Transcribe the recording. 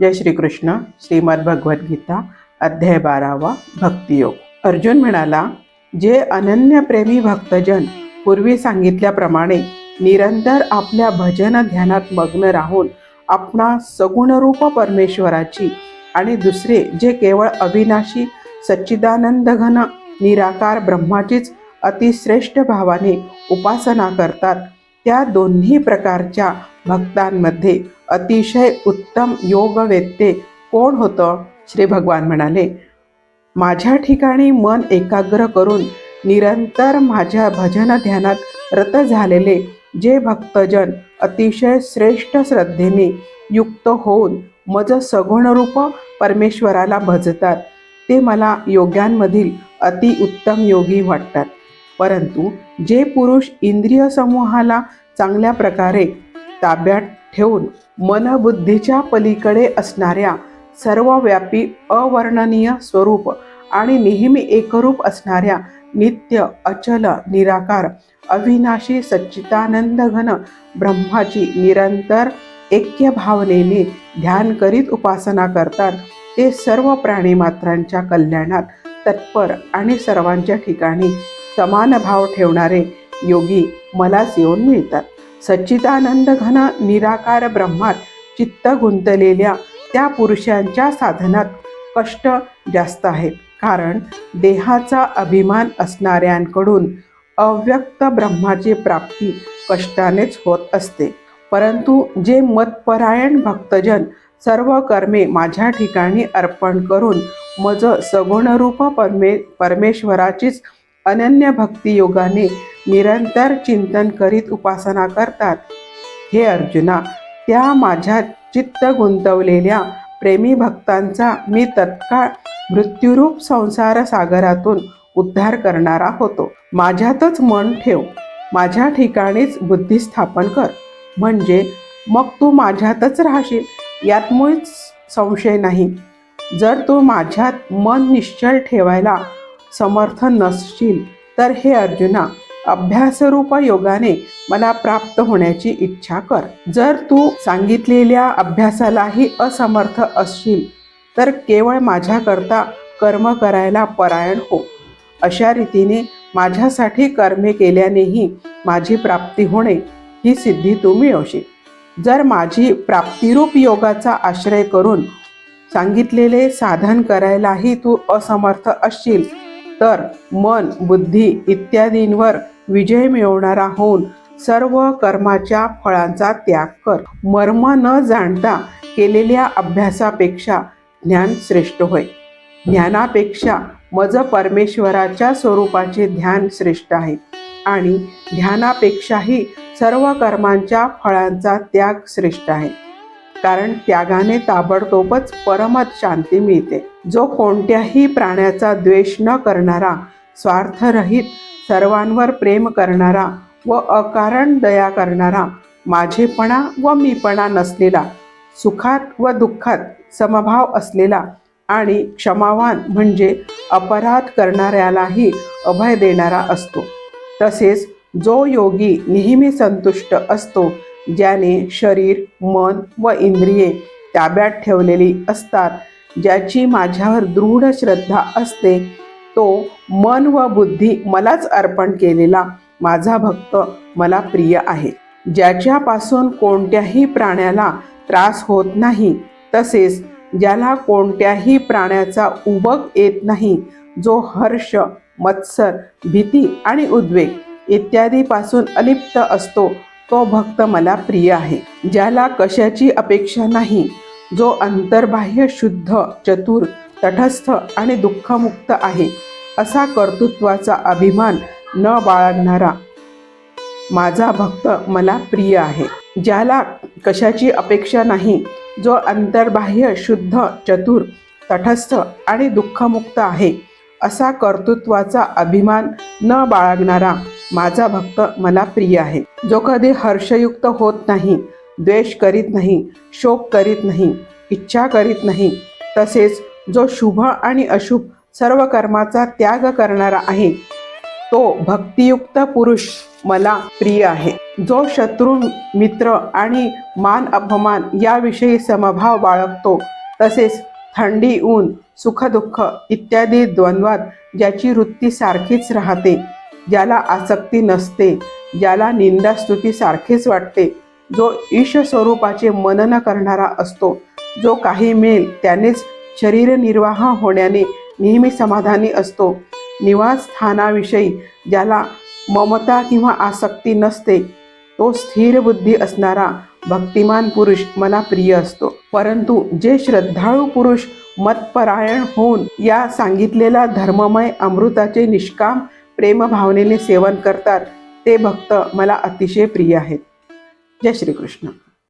जय श्री कृष्ण. श्रीमद भगवद्गीता अध्याय 12 भक्तियोग. अर्जुन म्हणाला, जे अनन्य प्रेमी भक्तजन पूर्वी सांगितल्याप्रमाणे निरंतर आपल्या भजन ध्यानात मग्न राहून आपणा सगुणरूप परमेश्वराची आणि दुसरे जे केवळ अविनाशी सच्चिदानंद घन निराकार ब्रह्माचीच अतिश्रेष्ठ भावाने उपासना करतात, त्या दोन्ही प्रकारच्या भक्तांमध्ये अतिशय उत्तम योगवेत्ते कोण होतं? श्री भगवान म्हणाले, माझ्या ठिकाणी मन एकाग्र करून निरंतर माझ्या भजन ध्यानात रत झालेले जे भक्तजन अतिशय श्रेष्ठ श्रद्धेने युक्त होऊन मज सगुणरूप परमेश्वराला भजतात, ते मला योग्यांमधील अतिउत्तम योगी वाटतात. परंतु जे पुरुष इंद्रिय समूहाला चांगल्या प्रकारे ताब्यात ठेवून मनबुद्धीच्या पलीकडे असणाऱ्या सर्वव्यापी अवर्णनीय स्वरूप आणि नेहमी एकरूप असणाऱ्या नित्य अचल निराकार अविनाशी सच्चिदानंद घन ब्रह्माची निरंतर ऐक्य भावनेने ध्यान करीत उपासना करतात, ते सर्व प्राणीमात्रांच्या कल्याणात तत्पर आणि सर्वांच्या ठिकाणी समान भाव ठेवणारे योगी मलाच येऊन मिळतात. सच्चिदानंद घन निराकार ब्रह्मात चित्त गुंतलेल्या त्या पुरुषांच्या साधनात कष्ट जास्त आहेत, कारण देहाचा अभिमान असणाऱ्यांकडून अव्यक्त ब्रह्माची प्राप्ती कष्टानेच होत असते. परंतु जे मतपरायण भक्तजन सर्व कर्मे माझ्या ठिकाणी अर्पण करून मज सगुणरूप परमेश्वराचीच अनन्य भक्तियोगाने निरंतर चिंतन करीत उपासना करतात, हे अर्जुना, त्या माझ्या चित्त गुंतवलेल्या प्रेमी भक्तांचा मी तत्काळ मृत्यूरूप संसार सागरातून उद्धार करणारा होतो. माझ्यातच मन ठेव, माझ्या ठिकाणीच बुद्धी स्थापन कर, म्हणजे मग तू माझ्यातच राहशील, यात मुळीच संशय नाही. जर तू माझ्यात मन निश्चल ठेवायला समर्थ नसशील तर हे अर्जुना, अभ्यासरूप योगाने मला प्राप्त होण्याची इच्छा कर. जर तू सांगितलेल्या अभ्यासालाही असमर्थ असशील तर केवळ माझ्याकरता कर्म करायला परायण हो. अशा रीतीने माझ्यासाठी कर्मे केल्यानेही माझी प्राप्ती होणे ही सिद्धी तू मिळवशील. जर माझी प्राप्तिरूप योगाचा आश्रय करून सांगितलेले साधन करायलाही तू असमर्थ असशील तर मन, बुद्धी इत्यादींवर विजय मिळवणारा होऊन सर्व कर्माच्या फळांचा त्याग कर. मर्म न जाणता केलेल्या अभ्यासापेक्षा ज्ञान श्रेष्ठ होय. ज्ञानापेक्षा मज परमेश्वराच्या स्वरूपाचे ध्यान श्रेष्ठ आहे आणि ध्यानापेक्षाही सर्व कर्मांच्या फळांचा त्याग श्रेष्ठ आहे, कारण त्यागाने ताबडतोबच परमत शांती मिळते. जो कोणत्याही प्राण्याचा द्वेष न करणारा, स्वार्थरहित सर्वांवर प्रेम करणारा व अकारण दया करणारा, माझेपणा व मीपणा नसलेला, सुखात व दुःखात समभाव असलेला आणि क्षमावान म्हणजे अपराध करणाऱ्यालाही अभय देणारा असतो. तसेच जो योगी नेहमी संतुष्ट असतो, ज्याने शरीर, मन व इंद्रिये ताब्यात ठेवलेली असतात, ज्याची माझ्यावर दृढ श्रद्धा असते, तो मन व बुद्धी मलाच अर्पण केलेला माझा भक्त मला प्रिय आहे. ज्याच्यापासून कोणत्याही प्राण्याला त्रास होत नाही, तसेच ज्याला कोणत्याही प्राण्याचा उबग येत नाही, जो हर्ष, मत्सर, भीती आणि उद्वेग इत्यादीपासून अलिप्त असतो, तो भक्त मला प्रिय आहे. ज्याला कशाची अपेक्षा नाही, जो अंतर्बाह्य शुद्ध, चतुर, तटस्थ आणि दुःखमुक्त आहे, असा कर्तृत्वाचा अभिमान न बाळगणारा माझा भक्त मला प्रिय आहे. ज्याला कशाची अपेक्षा नाही, जो अंतर्बाह्य शुद्ध, चतुर, तटस्थ आणि दुःखमुक्त आहे, असा कर्तृत्वाचा अभिमान न बाळगणारा माझा भक्त मला प्रिय आहे. जो कधी हर्षयुक्त होत नाही, द्वेष करीत नाही, शोक करीत नाही, इच्छा करीत नाही, तसेच जो शुभ आणि अशुभ सर्व कर्माचा त्याग करणारा आहे, तो भक्तियुक्त पुरुष मला प्रिय आहे. जो शत्रू मित्र आणि मान अपमान याविषयी समभाव बाळगतो, तसेच थंडी ऊन सुखदुःख इत्यादी द्वंद्वात ज्याची वृत्ती सारखीच राहते, ज्याला आसक्ती नसते, ज्याला निंदास्तुती सारखेच वाटते, जो ईश स्वरूपाचे मनन करणारा असतो, जो काही मिळेल त्यानेच शरीर निर्वाह होण्याने नेहमी समाधानी असतो, निवासस्थानाविषयी ज्याला ममता किंवा आसक्ती नसते, तो स्थिर बुद्धी असणारा भक्तिमान पुरुष मला प्रिय असतो. परंतु जे श्रद्धाळू पुरुष मतपरायण होऊन या सांगितलेल्या धर्ममय अमृताचे निष्काम प्रेमभावनेने सेवन करतात, ते भक्त मला अतिशय प्रिय आहेत. जय श्री कृष्ण.